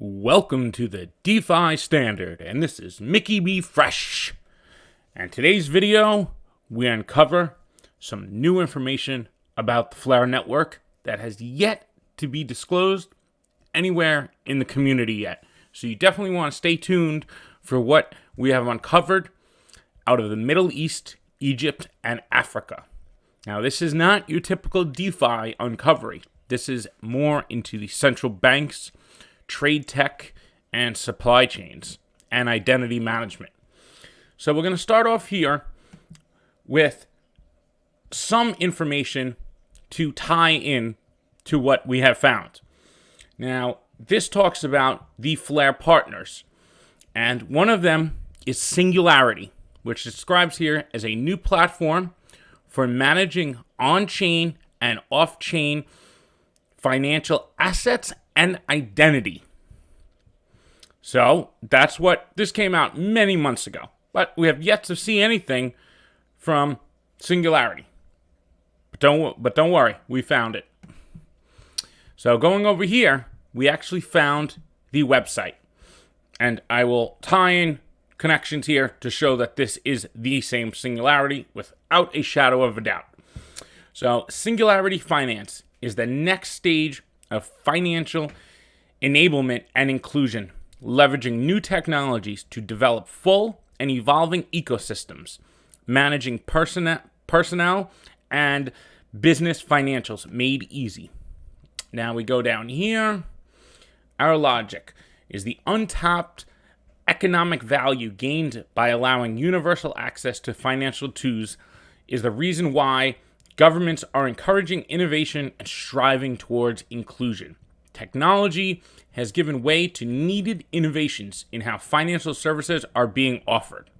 Welcome to the DeFi Standard, and this is Mickey B. Fresh. And today's video, we uncover some new information about the Flare network that has yet to be disclosed anywhere in the community yet. So you definitely want to stay tuned for what we have uncovered out of the Middle East, Egypt, and Africa. Now, this is not your typical DeFi uncovery. This is more into the central banks, trade tech, and supply chains, and identity management. So we're going to start off here with some information to tie in to what we have found. Now, this talks about the Flare partners, and one of them is Singularity, which describes here as a new platform for managing on-chain and off-chain financial assets and identity. So that's what this came out many months ago, but we have yet to see anything from Singularity. But don't worry, we found it. So going over here, we actually found the website, and I will tie in connections here to show that this is the same Singularity without a shadow of a doubt. So Singularity Finance is the next stage of financial enablement and inclusion, leveraging new technologies to develop full and evolving ecosystems, managing personnel and business financials made easy. Now we go down here. Our logic is the untapped economic value gained by allowing universal access to financial tools is the reason why governments are encouraging innovation and striving towards inclusion. Technology has given way to needed innovations in how financial services are being offered.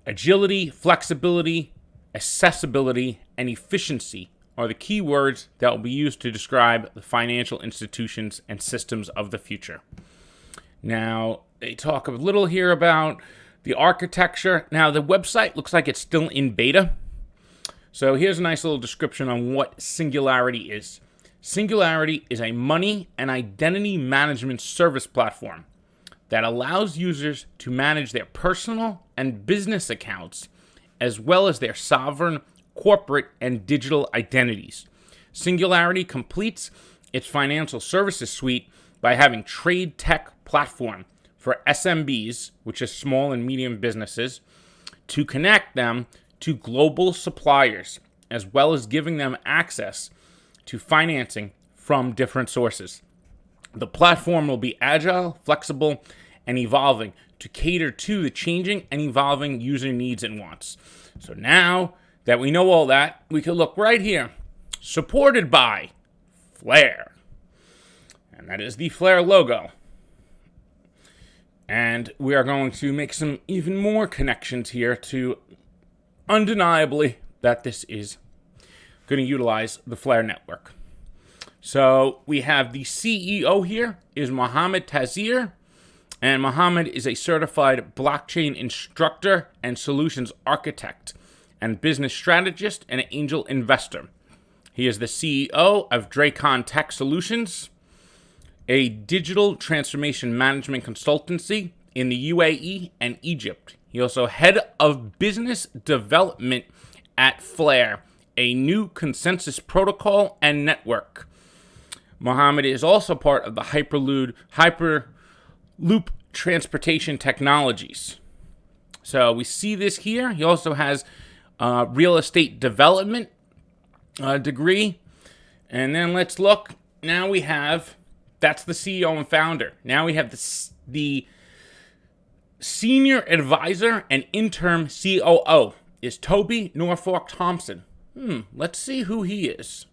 Agility, flexibility, accessibility, and efficiency are the key words that will be used to describe the financial institutions and systems of the future. Now, they talk a little here about the architecture. Now, the website looks like it's still in beta. So here's a nice little description on what Singularity is. Singularity is a money and identity management service platform that allows users to manage their personal and business accounts, as well as their sovereign, corporate, and digital identities. Singularity completes its financial services suite by having trade tech platform for SMBs, which is small and medium businesses, to connect them to global suppliers, as well as giving them access to financing from different sources. The platform will be agile, flexible, and evolving to cater to the changing and evolving user needs and wants. So now that we know all that, we can look right here, supported by Flare. And that is the Flare logo. And we are going to make some even more connections here to undeniably that this is going to utilize the Flare network. So we have the CEO here is Mohammed Tazir, and Mohammed is a certified blockchain instructor and solutions architect and business strategist and angel investor. He is the CEO of Dracon Tech Solutions, a digital transformation management consultancy in the UAE and Egypt. He also head of business development at Flare, a new consensus protocol and network. Mohammed is also part of the Hyperloop transportation technologies. So we see this here. He also has a real estate development degree. And then let's look. Now we have, that's the CEO and founder. Now we have the Senior Advisor and Interim COO is Toby Norfolk Thompson. Let's see who he is.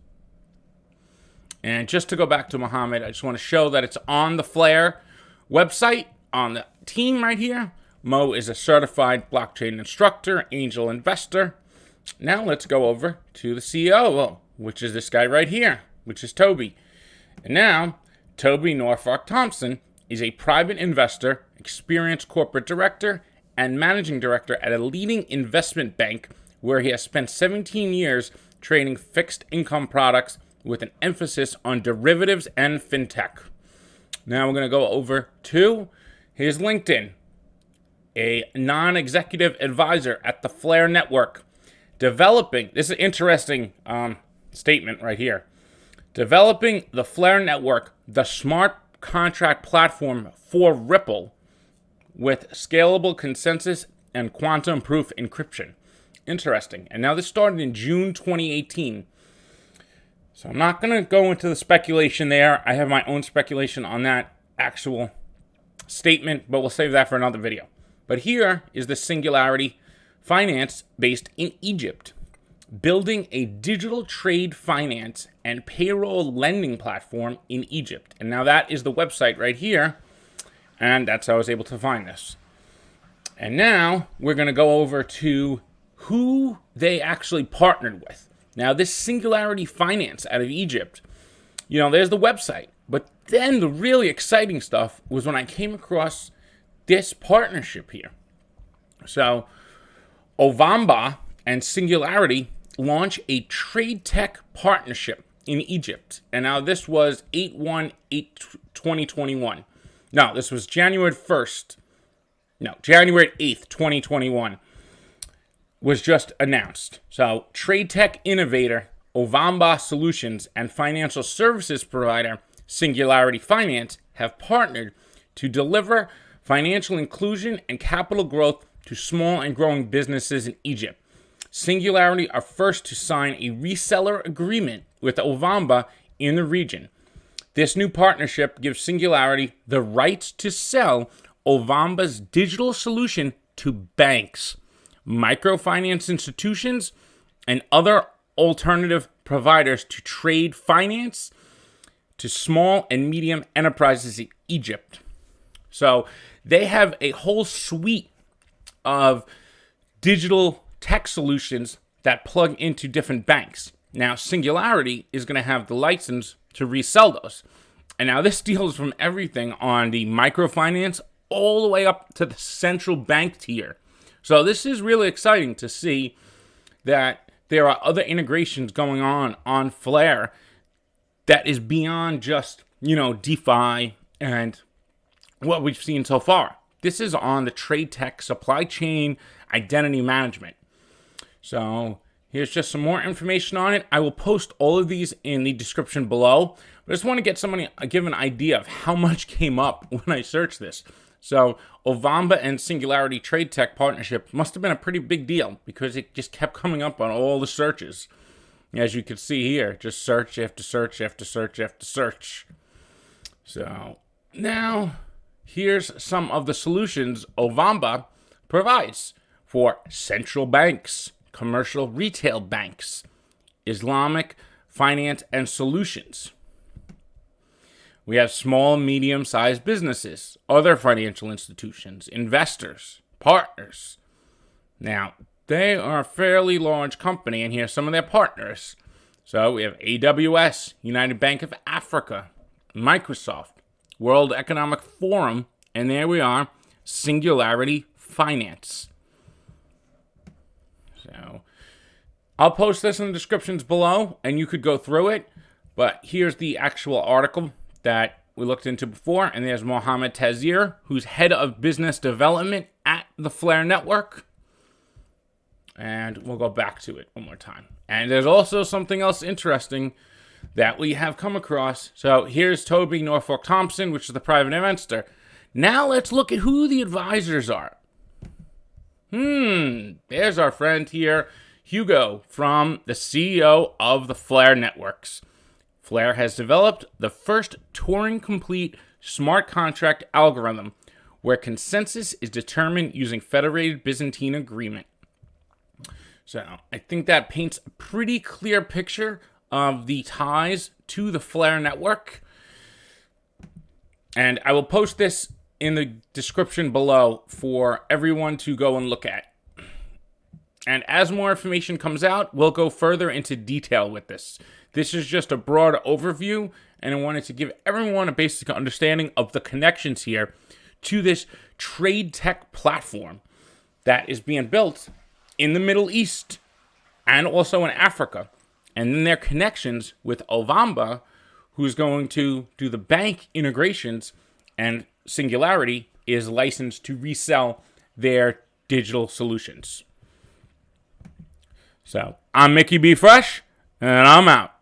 And just to go back to Mohammed, I just want to show that it's on the Flare website, on the team right here. Mo is a certified blockchain instructor, angel investor. Now let's go over to the CEO, which is this guy right here, which is Toby. And now, Toby Norfolk Thompson is a private investor, experienced corporate director, and managing director at a leading investment bank where he has spent 17 years trading fixed income products with an emphasis on derivatives and fintech. Now we're going to go over to his LinkedIn, a non-executive advisor at the Flare Network, developing, this is an interesting statement right here, developing the Flare Network, the smart contract platform for Ripple with scalable consensus and quantum proof encryption. Interesting. And now this started in June 2018. So I'm not going to go into the speculation there. I have my own speculation on that actual statement, but we'll save that for another video. But here is the Singularity Finance based in Egypt, building a digital trade finance and payroll lending platform in Egypt. And now that is the website right here. And that's how I was able to find this. And now we're going to go over to who they actually partnered with. Now, this Singularity Finance out of Egypt, there's the website. But then the really exciting stuff was when I came across this partnership here. So, Obamba and Singularity launch a trade tech partnership in Egypt. And now this was 8/1/2021. No, this was January 8th, 2021 was just announced. So, trade tech innovator Obamba Solutions and financial services provider Singularity Finance have partnered to deliver financial inclusion and capital growth to small and growing businesses in Egypt. Singularity are first to sign a reseller agreement with Obamba in the region. This new partnership gives Singularity the rights to sell Obamba's digital solution to banks, microfinance institutions, and other alternative providers to trade finance to small and medium enterprises in Egypt. So they have a whole suite of digital tech solutions that plug into different banks. Now, Singularity is going to have the license to resell those. And now this deals from everything on the microfinance all the way up to the central bank tier. So this is really exciting to see that there are other integrations going on Flare that is beyond just, DeFi and what we've seen so far. This is on the trade tech, supply chain, identity management. So here's just some more information on it. I will post all of these in the description below. But I just want to give an idea of how much came up when I searched this. So Obamba and Singularity Trade Tech partnership must have been a pretty big deal because it just kept coming up on all the searches. As you can see here, just search after search after search after search. So now here's some of the solutions Obamba provides for central banks, commercial retail banks, Islamic finance and solutions. We have small and medium-sized businesses, other financial institutions, investors, partners. Now, they are a fairly large company, and here's some of their partners. So we have AWS, United Bank of Africa, Microsoft, World Economic Forum, and there we are, Singularity Finance. So I'll post this in the descriptions below, and you could go through it. But here's the actual article that we looked into before, and there's Mohammed Tazir, who's head of business development at the Flare Network. And we'll go back to it one more time. And there's also something else interesting that we have come across. So here's Toby Norfolk Thompson, which is the private investor. Now let's look at who the advisors are. There's our friend here, Hugo, from the CEO of the Flare Networks. Flare has developed the first Turing-complete smart contract algorithm where consensus is determined using federated Byzantine agreement. So I think that paints a pretty clear picture of the ties to the Flare Network. And I will post this in the description below for everyone to go and look at. And as more information comes out, we'll go further into detail with this. This is just a broad overview, and I wanted to give everyone a basic understanding of the connections here to this trade tech platform that is being built in the Middle East and also in Africa. And then their connections with Obamba, who's going to do the bank integrations, and Singularity is licensed to resell their digital solutions. So I'm Mickey B. Fresh, and I'm out.